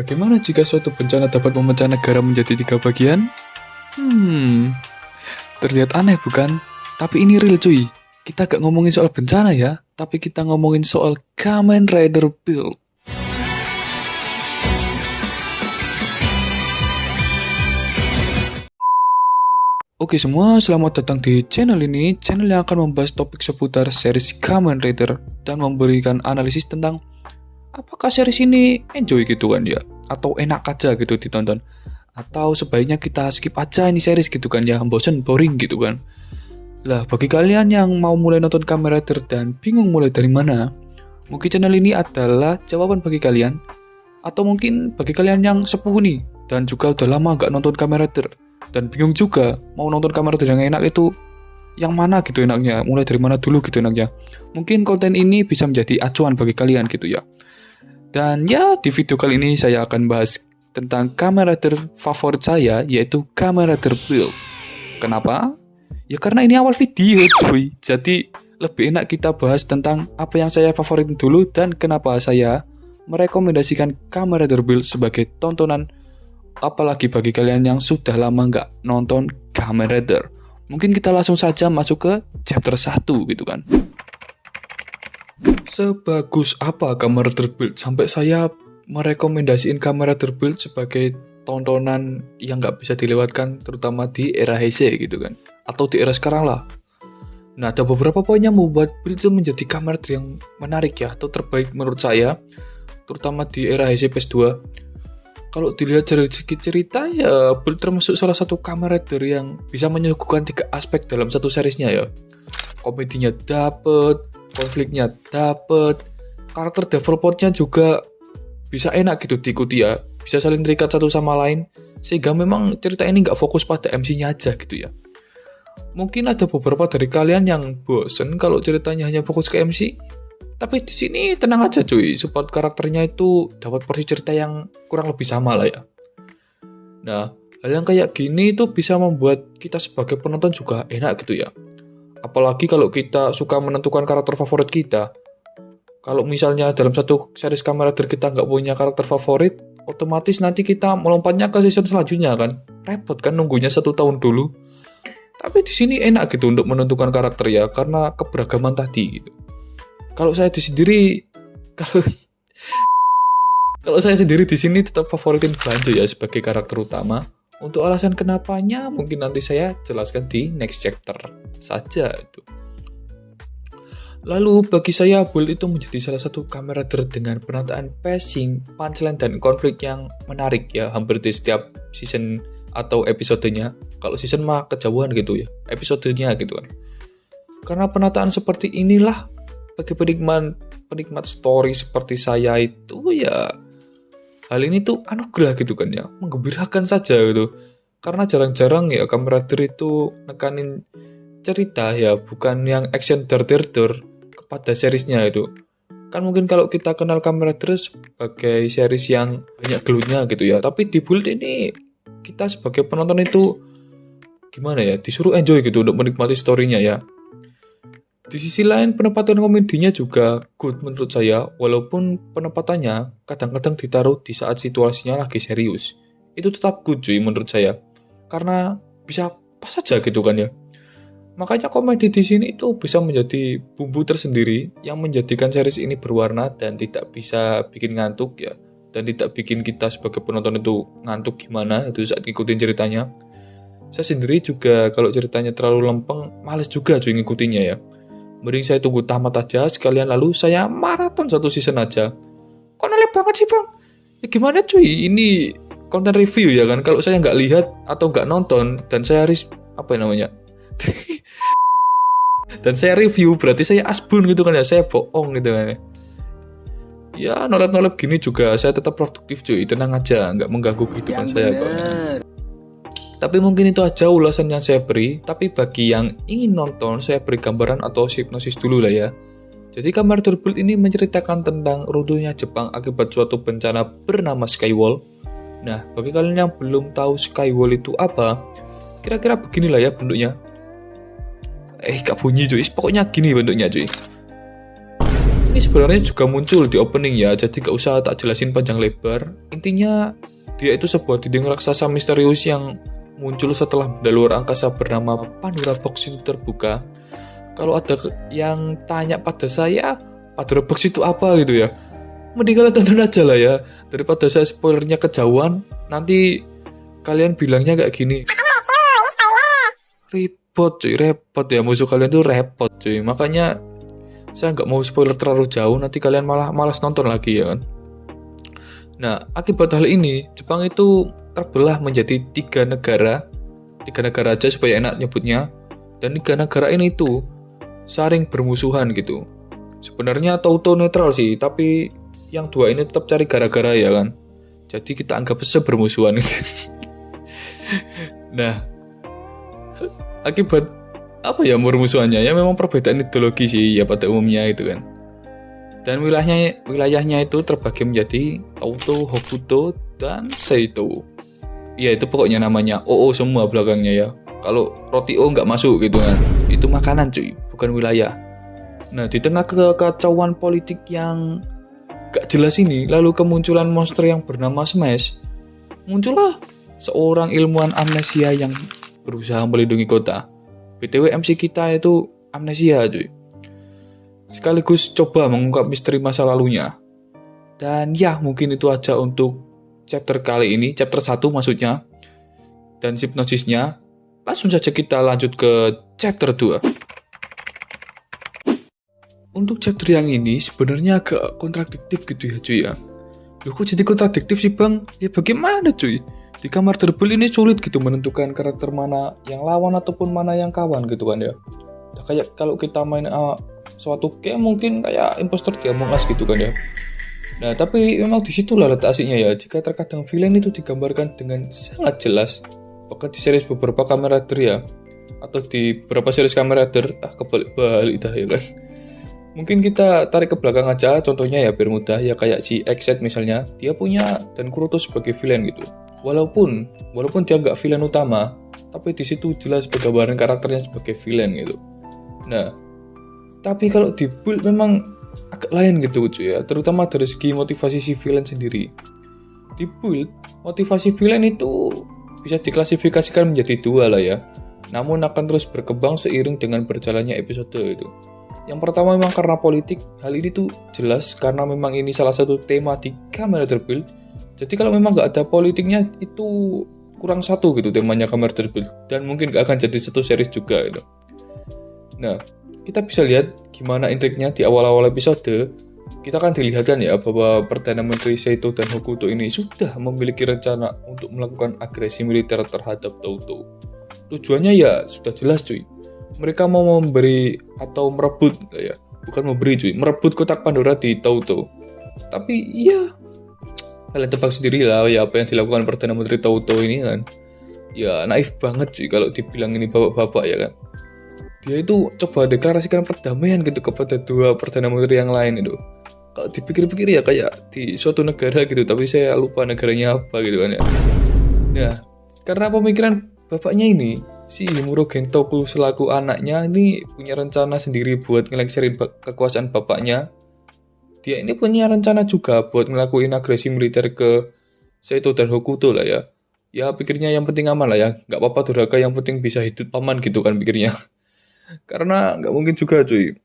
Bagaimana jika suatu bencana dapat memecah negara menjadi 3 bagian? Terlihat aneh bukan? Tapi ini real cuy. Kita gak ngomongin soal bencana ya, tapi kita ngomongin soal Kamen Rider Build. Oke semua, selamat datang di channel ini, channel yang akan membahas topik seputar series Kamen Rider dan memberikan analisis tentang apakah series ini enjoy gitu kan ya, atau enak aja gitu ditonton, atau sebaiknya kita skip aja ini series gitu kan ya, bosen, boring gitu kan. Lah bagi kalian yang mau mulai nonton Kamen Rider dan bingung mulai dari mana, mungkin channel ini adalah jawaban bagi kalian. Atau mungkin bagi kalian yang sepuh nih dan juga udah lama gak nonton Kamen Rider dan bingung juga mau nonton Kamen Rider yang enak itu yang mana gitu enaknya, mulai dari mana dulu gitu enaknya. Mungkin konten ini bisa menjadi acuan bagi kalian gitu ya. Dan ya, di video kali ini saya akan bahas tentang Kamen Rider favorit saya, yaitu Kamen Rider Build. Kenapa? Ya karena ini awal video cuy, jadi lebih enak kita bahas tentang apa yang saya favoritin dulu dan kenapa saya merekomendasikan Kamen Rider Build sebagai tontonan, apalagi bagi kalian yang sudah lama nggak nonton Kamen Rider. Mungkin kita langsung saja masuk ke chapter 1 gitu kan. Sebagus apa Kamen Rider Build sampai saya merekomendasiin Kamen Rider Build sebagai tontonan yang nggak bisa dilewatkan, terutama di era Heisei gitu kan, atau di era sekarang lah. Nah, ada beberapa poin yang membuat Build itu menjadi Kamen Rider yang menarik ya, atau terbaik menurut saya, terutama di era Heisei PS2. Kalau dilihat dari segi cerita ya, Build termasuk salah satu Kamen Rider yang bisa menyuguhkan 3 aspek dalam satu seriesnya ya. Komedinya dapet, konfliknya dapet, karakter developmentnya juga bisa enak gitu diikuti ya, bisa saling terikat satu sama lain, sehingga memang cerita ini nggak fokus pada MC-nya aja gitu ya. Mungkin ada beberapa dari kalian yang bosen kalau ceritanya hanya fokus ke MC, tapi di sini tenang aja cuy, support karakternya itu dapat porsi cerita yang kurang lebih sama lah ya. Nah, hal yang kayak gini itu bisa membuat kita sebagai penonton juga enak gitu ya. Apalagi kalau kita suka menentukan karakter favorit kita. Kalau misalnya dalam satu series Kamen Rider kita nggak punya karakter favorit, otomatis nanti kita melompatnya ke season selanjutnya kan. Repot kan nunggunya 1 tahun dulu. Tapi di sini enak gitu untuk menentukan karakter ya, karena keberagaman tadi gitu. Kalau saya sendiri di sini tetap favoritin Banjo ya sebagai karakter utama. Untuk alasan kenapanya mungkin nanti saya jelaskan di next chapter saja itu. Lalu bagi saya Build itu menjadi salah satu Kamen Rider dengan penataan pacing, punchline dan konflik yang menarik ya, hampir di setiap season atau episodenya. Kalau season mah kejauhan gitu ya, episodenya gitu kan. Karena penataan seperti inilah bagi penikmat story seperti saya itu ya, hal ini tuh anugerah gitu kan ya, menggembirakan saja gitu. Karena jarang-jarang ya Kamen Rider itu nekanin cerita ya, bukan yang action dar-dar kepada seriesnya itu. Kan mungkin kalau kita kenal Kamen Rider sebagai series yang banyak gelutnya gitu ya, tapi di Build ini kita sebagai penonton itu gimana ya, disuruh enjoy gitu untuk menikmati story-nya ya. Di sisi lain penempatan komedinya juga good menurut saya, walaupun penempatannya kadang-kadang ditaruh di saat situasinya lagi serius. Itu tetap good cuy menurut saya, karena bisa pas aja gitu kan ya. Makanya komedi di sini itu bisa menjadi bumbu tersendiri yang menjadikan series ini berwarna dan tidak bisa bikin ngantuk ya, dan tidak bikin kita sebagai penonton itu ngantuk gimana itu saat ngikutin ceritanya. Saya sendiri juga kalau ceritanya terlalu lempeng, males juga cuy ngikutinnya ya. Mending saya tunggu tamat aja sekalian lalu saya maraton 1 season aja. Kok nolep banget sih bang? Ya gimana cuy, ini konten review ya kan. Kalau saya nggak lihat atau nggak nonton dan saya dan saya review, berarti saya asbun gitu kan ya, saya bohong gitu kan ya. Ya nolep-nolep gini juga saya tetap produktif cuy, tenang aja, nggak mengganggu kehidupan saya kok. Tapi mungkin itu aja ulasan yang saya beri. Tapi bagi yang ingin nonton, saya beri gambaran atau sinopsis dulu lah ya. Jadi Kamen Rider Build ini menceritakan tentang runtuhnya Jepang akibat suatu bencana bernama Skywall. Nah, bagi kalian yang belum tahu Skywall itu apa, kira-kira beginilah ya bentuknya. Gak bunyi cuy, pokoknya gini bentuknya cuy. Ini sebenarnya juga muncul di opening ya, jadi gak usah tak jelasin panjang lebar. Intinya dia itu sebuah dinding raksasa misterius yang muncul setelah benda luar angkasa bernama Pandora Box itu terbuka. Kalau ada yang tanya pada saya, Pandora Box itu apa gitu ya, mending kalian tonton aja lah ya, daripada saya spoilernya kejauhan, nanti kalian bilangnya kayak gini, repot ya, musuh kalian tuh repot cuy. Makanya saya nggak mau spoiler terlalu jauh, nanti kalian malah malas nonton lagi ya kan. Nah, akibat hal ini, Jepang itu terbelah menjadi tiga negara aja supaya enak nyebutnya, dan tiga negara ini tuh saling bermusuhan gitu. Sebenarnya Touto netral sih, tapi yang dua ini tetap cari gara-gara ya kan. Jadi kita anggap bermusuhan gitu. Nah, akibat apa ya permusuhannya? Ya memang perbedaan ideologi sih ya pada umumnya itu kan. Dan wilayahnya itu terbagi menjadi Touto, Hokuto, dan Seito. Ya itu pokoknya namanya OO semua belakangnya ya. Kalau roti O nggak masuk gitu kan. Itu makanan cuy, bukan wilayah. Nah, di tengah kekacauan politik yang gak jelas ini, lalu kemunculan monster yang bernama Smash. Muncullah seorang ilmuwan amnesia yang berusaha melindungi kota. BTW MC kita itu amnesia cuy. Sekaligus coba mengungkap misteri masa lalunya. Dan ya mungkin itu aja untuk chapter kali ini, chapter 1 maksudnya. Dan hipnosisnya. Langsung saja kita lanjut ke chapter 2. Untuk chapter yang ini sebenarnya agak kontradiktif gitu ya cuy ya. Loh kok jadi kontradiktif sih bang? Ya bagaimana cuy? Di kamar terbel ini sulit gitu menentukan karakter mana yang lawan ataupun mana yang kawan gitu kan ya. Nah, kayak kalau kita main suatu game mungkin kayak imposter di Among Us gitu kan ya. Nah tapi memang disitulah letak asiknya ya. Jika terkadang villain itu digambarkan dengan sangat jelas, bahkan di series beberapa Kamen Rider ya, atau di beberapa series Kamen Rider, kebalik dah ya kan. Mungkin kita tarik ke belakang aja, contohnya ya biar mudah ya, kayak si Exet misalnya, dia punya dan Kuroto sebagai villain gitu. Walaupun dia nggak villain utama, tapi di situ jelas penggambaran karakternya sebagai villain gitu. Nah, tapi kalau di build memang agak lain gitu cuy ya, terutama dari segi motivasi si villain sendiri. Di build, motivasi villain itu bisa diklasifikasikan menjadi dua lah ya, namun akan terus berkembang seiring dengan berjalannya episode itu. Yang pertama memang karena politik, hal ini tuh jelas karena memang ini salah satu tema di Kamen Rider Build. Jadi kalau memang nggak ada politiknya itu kurang satu gitu temanya Kamen Rider Build, dan mungkin nggak akan jadi satu series juga gitu. Nah, kita bisa lihat gimana intriknya di awal-awal episode. Kita kan dilihatkan ya bahwa Perdana Menteri Seito dan Hokuto ini sudah memiliki rencana untuk melakukan agresi militer terhadap Touto. Tujuannya ya sudah jelas cuy. Mereka mau memberi atau merebut ya, bukan memberi cuy, merebut kotak Pandora di Touto. Tapi ya kalian tebak sendiri lah ya apa yang dilakukan Perdana Menteri Touto ini kan. Ya naif banget cuy kalau dibilang ini bapak-bapak ya kan. Dia itu coba deklarasikan perdamaian gitu kepada dua Perdana Menteri yang lain itu. Kalau dipikir-pikir ya kayak di suatu negara gitu, tapi saya lupa negaranya apa gitu kan ya. Nah, karena pemikiran bapaknya ini, si Himuro Gentoku selaku anaknya ini punya rencana sendiri buat ngelengserin kekuasaan bapaknya. Dia ini punya rencana juga buat ngelakuin agresi militer ke Seito dan Hokuto lah ya. Ya pikirnya yang penting aman lah ya, nggak apa-apa durhaka, yang penting bisa hidup aman gitu kan pikirnya. Karena nggak mungkin juga cuy,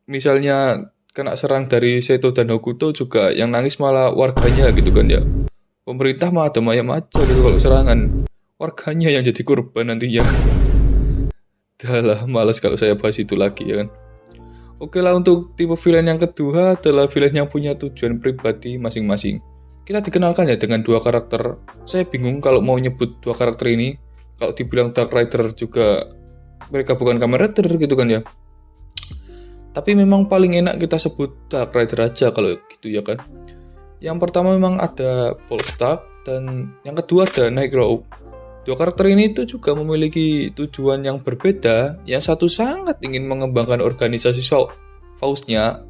misalnya kena serang dari Seito dan Hokuto juga yang nangis malah warganya gitu kan ya. Pemerintah mah ada ayam aja gitu kalau serangan, warganya yang jadi korban nantinya. Dah lah, malas kalau saya bahas itu lagi ya kan. Oke lah, untuk tipe villain yang kedua adalah villain yang punya tujuan pribadi masing-masing. Kita dikenalkan ya dengan dua karakter. Saya bingung kalau mau nyebut dua karakter ini. Kalau dibilang Dark Rider juga mereka bukan Kamen Rider gitu kan ya. Tapi memang paling enak kita sebut Dark Rider aja kalau gitu ya kan. Yang pertama memang ada Polestar dan yang kedua ada Nightcrawler. Dua karakter ini itu juga memiliki tujuan yang berbeda. Yang satu sangat ingin mengembangkan organisasi Faustnya,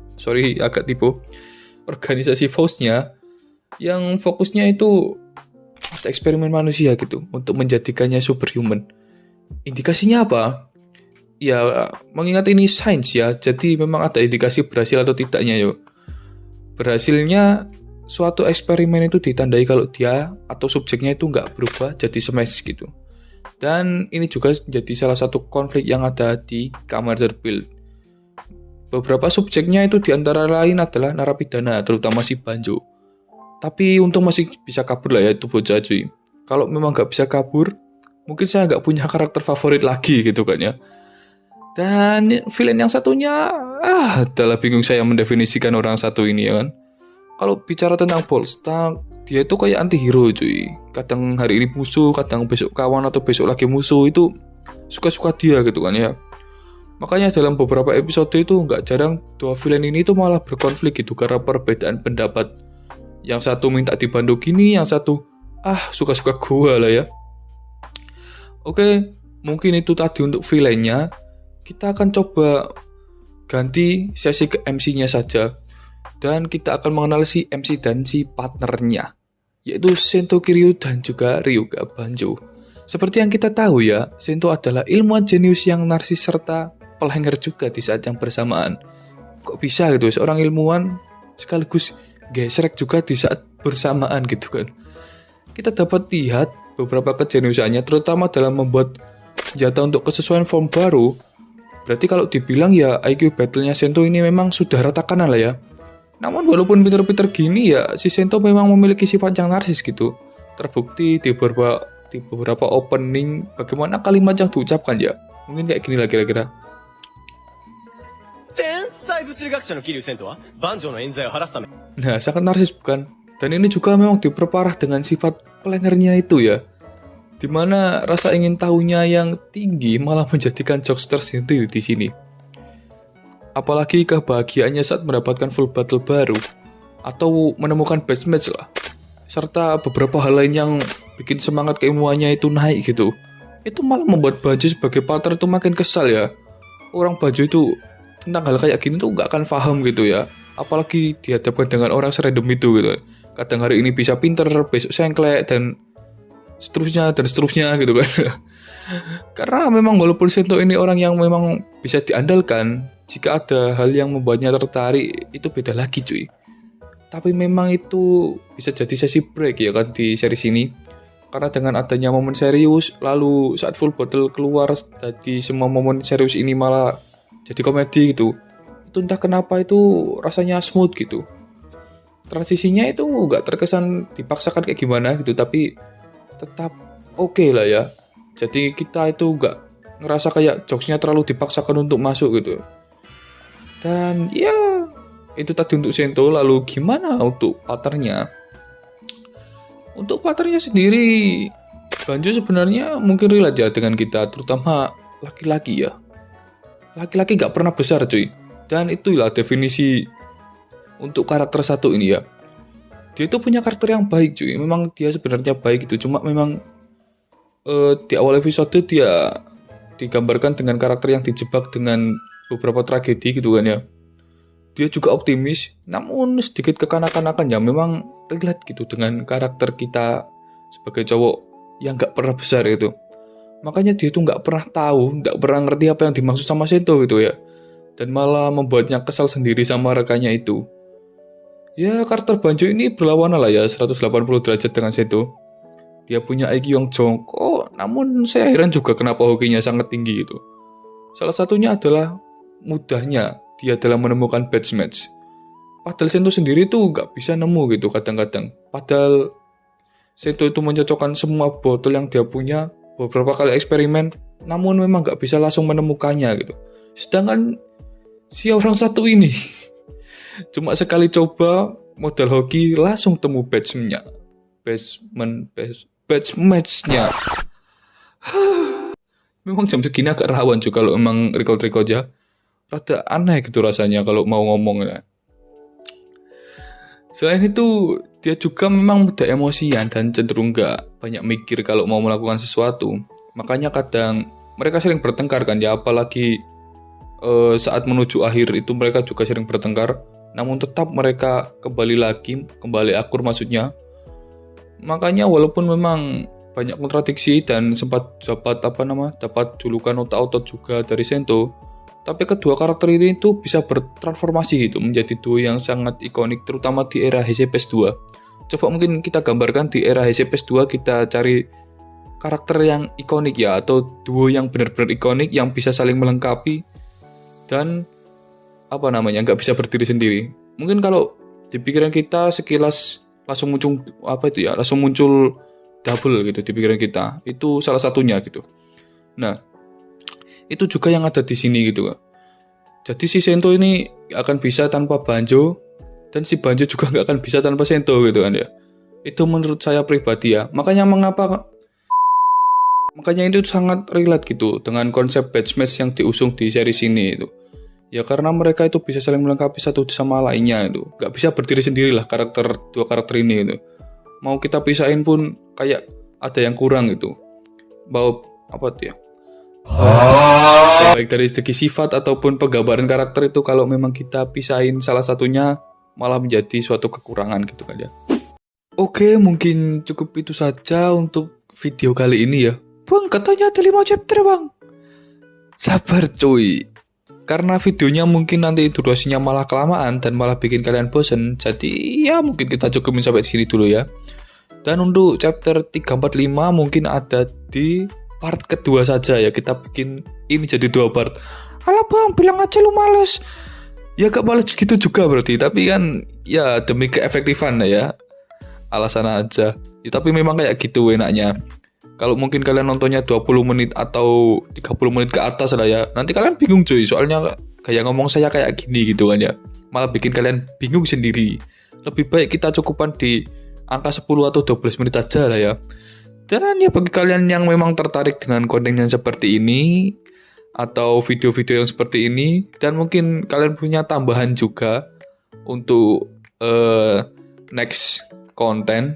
agak tipu. Organisasi Faustnya yang fokusnya itu ada eksperimen manusia gitu untuk menjadikannya superhuman. Indikasinya apa? ya mengingat ini sains ya, jadi memang ada indikasi berhasil atau tidaknya yuk. Berhasilnya suatu eksperimen itu ditandai kalau dia atau subjeknya itu nggak berubah jadi smash gitu. Dan ini juga jadi salah satu konflik yang ada di kamar terbuild. Beberapa subjeknya itu diantara lain adalah narapidana, terutama si Banjo. Tapi untung masih bisa kabur lah ya itu bocah cuy. Kalau memang nggak bisa kabur, mungkin saya nggak punya karakter favorit lagi gitu kan ya. Dan villain yang satunya, adalah bingung saya mendefinisikan orang satu ini ya kan. Kalau bicara tentang Bolstag, dia itu kayak anti-hero cuy. Kadang hari ini musuh, kadang besok kawan atau besok lagi musuh, itu suka-suka dia gitu kan ya. Makanya dalam beberapa episode itu nggak jarang dua villain ini itu malah berkonflik gitu karena perbedaan pendapat. Yang satu minta dibantu gini, yang satu suka-suka gua lah ya. Oke, mungkin itu tadi untuk villainnya. Kita akan coba ganti sesi ke MC-nya saja. Dan kita akan mengenal si MC dan si partnernya, yaitu Sento Kiryu dan juga Ryuga Banjo. Seperti yang kita tahu ya, Sento adalah ilmuwan jenius yang narsis serta pelengger juga di saat yang bersamaan. Kok bisa gitu, seorang ilmuwan sekaligus gesrek juga di saat bersamaan gitu kan. Kita dapat lihat beberapa kejeniusannya, terutama dalam membuat senjata untuk kesesuaian form baru. Berarti kalau dibilang ya IQ battle-nya Sento ini memang sudah rata kanan lah ya. Namun walaupun pinter-pinter gini ya, si Sento memang memiliki sifat yang narsis gitu. Terbukti di beberapa opening bagaimana kalimat yang diucapkan ya. Mungkin kayak gini lah kira-kira. Nah, sangat narsis bukan? Dan ini juga memang diperparah dengan sifat pelengernya itu ya. Dimana rasa ingin tahunya yang tinggi malah menjadikan jokes tersendiri di sini. Apalagi kebahagiaannya saat mendapatkan full battle baru atau menemukan best match lah. Serta beberapa hal lain yang bikin semangat keilmuannya itu naik gitu. Itu malah membuat Banjo sebagai partner itu makin kesal ya. Orang Banjo itu tentang hal kayak gini tuh gak akan paham gitu ya. Apalagi dihadapkan dengan orang serandom itu gitu. Kadang hari ini bisa pinter, besok sengklek dan seterusnya gitu kan. Karena memang walaupun Sento ini orang yang memang bisa diandalkan, jika ada hal yang membuatnya tertarik itu beda lagi cuy. Tapi memang itu bisa jadi sesi break ya kan di series ini. Karena dengan adanya momen serius, lalu saat full battle keluar, jadi semua momen serius ini malah jadi komedi gitu. Itu entah kenapa itu rasanya smooth gitu. Transisinya itu gak terkesan dipaksakan kayak gimana gitu, tapi tetap oke lah ya. Jadi kita itu gak ngerasa kayak jokesnya terlalu dipaksakan untuk masuk gitu. Dan ya itu tadi untuk Sento. Lalu gimana untuk partnernya? Untuk partnernya sendiri, Banjo sebenarnya mungkin relate ya dengan kita, terutama laki-laki ya. Laki-laki gak pernah besar cuy. Dan itulah definisi untuk karakter satu ini ya. Dia itu punya karakter yang baik cuy. Memang dia sebenarnya baik gitu. Cuma memang di awal episode dia digambarkan dengan karakter yang dijebak dengan beberapa tragedi gitu kan ya. Dia juga optimis, namun sedikit kekanak-kanakan ya. Memang relate gitu dengan karakter kita sebagai cowok yang gak pernah besar gitu. Makanya dia tuh gak pernah tahu, gak pernah ngerti apa yang dimaksud sama Sento gitu ya. Dan malah membuatnya kesal sendiri sama rekannya itu. Ya karakter Banjo ini berlawanan lah ya, 180 derajat dengan Sento. Dia punya IQ yang jongkok, namun saya heran juga kenapa hokinya sangat tinggi gitu. Salah satunya adalah mudahnya dia dalam menemukan best match. Padahal Sento sendiri tuh gak bisa nemu gitu kadang-kadang. Padahal Sento itu mencocokkan semua botol yang dia punya beberapa kali eksperimen, namun memang gak bisa langsung menemukannya gitu. Sedangkan si orang satu ini cuma sekali coba modal hoki langsung temu best match-nya. Memang jam segini agak rawan juga kalau emang record aja. Rada aneh gitu rasanya kalau mau ngomong ya. Selain itu, dia juga memang mudah emosian dan cenderung gak banyak mikir kalau mau melakukan sesuatu. Makanya kadang mereka sering bertengkar kan ya, apalagi saat menuju akhir itu mereka juga sering bertengkar. Namun tetap mereka kembali akur maksudnya. Makanya walaupun memang banyak kontradiksi dan sempat dapat julukan otak-otot juga dari Sento. Tapi kedua karakter ini tuh bisa bertransformasi gitu menjadi duo yang sangat ikonik terutama di era HCPS 2. Coba mungkin kita gambarkan di era HCPS 2, kita cari karakter yang ikonik ya, atau duo yang benar-benar ikonik yang bisa saling melengkapi dan nggak bisa berdiri sendiri. Mungkin kalau di pikiran kita sekilas langsung muncul double gitu di pikiran kita. Itu salah satunya gitu. Nah, itu juga yang ada di sini gitu. Jadi si Sento ini akan bisa tanpa Banjo, dan si Banjo juga nggak akan bisa tanpa Sento gitu kan ya. Itu menurut saya pribadi ya. Makanya itu sangat relate gitu dengan konsep batch match yang diusung di series ini itu. Ya karena mereka itu bisa saling melengkapi satu sama lainnya itu. Nggak bisa berdiri sendiri lah dua karakter ini itu. Mau kita pisahin pun kayak ada yang kurang gitu. Baik dari segi sifat ataupun penggambaran karakter itu, kalau memang kita pisahin salah satunya malah menjadi suatu kekurangan gitu kan ya. Oke, mungkin cukup itu saja untuk video kali ini ya. Bang, katanya ada 5 chapter bang. Sabar cuy. Karena videonya mungkin nanti durasinya malah kelamaan dan malah bikin kalian bosen. Jadi ya mungkin kita cukupin sampai sini dulu ya. Dan untuk chapter 345 mungkin ada di part kedua saja ya. Kita bikin ini jadi 2 part. Alah bang, bilang aja lu males. Ya gak males gitu juga berarti. Tapi kan ya demi keefektifan ya. Alasan aja ya, tapi memang kayak gitu enaknya. Kalau mungkin kalian nontonnya 20 menit atau 30 menit ke atas lah ya, nanti kalian bingung cuy, soalnya kayak ngomong saya kayak gini gitu kan ya, malah bikin kalian bingung sendiri. Lebih baik kita cukupan di angka 10 atau 12 menit aja lah ya. Dan ya bagi kalian yang memang tertarik dengan konten yang seperti ini atau video-video yang seperti ini, dan mungkin kalian punya tambahan juga untuk next konten,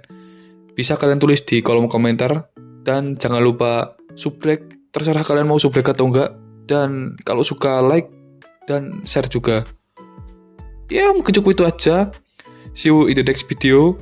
bisa kalian tulis di kolom komentar. Dan jangan lupa subrek, terserah kalian mau subrek atau enggak. Dan kalau suka like dan share juga. Ya mungkin cukup itu aja. See you in the next video.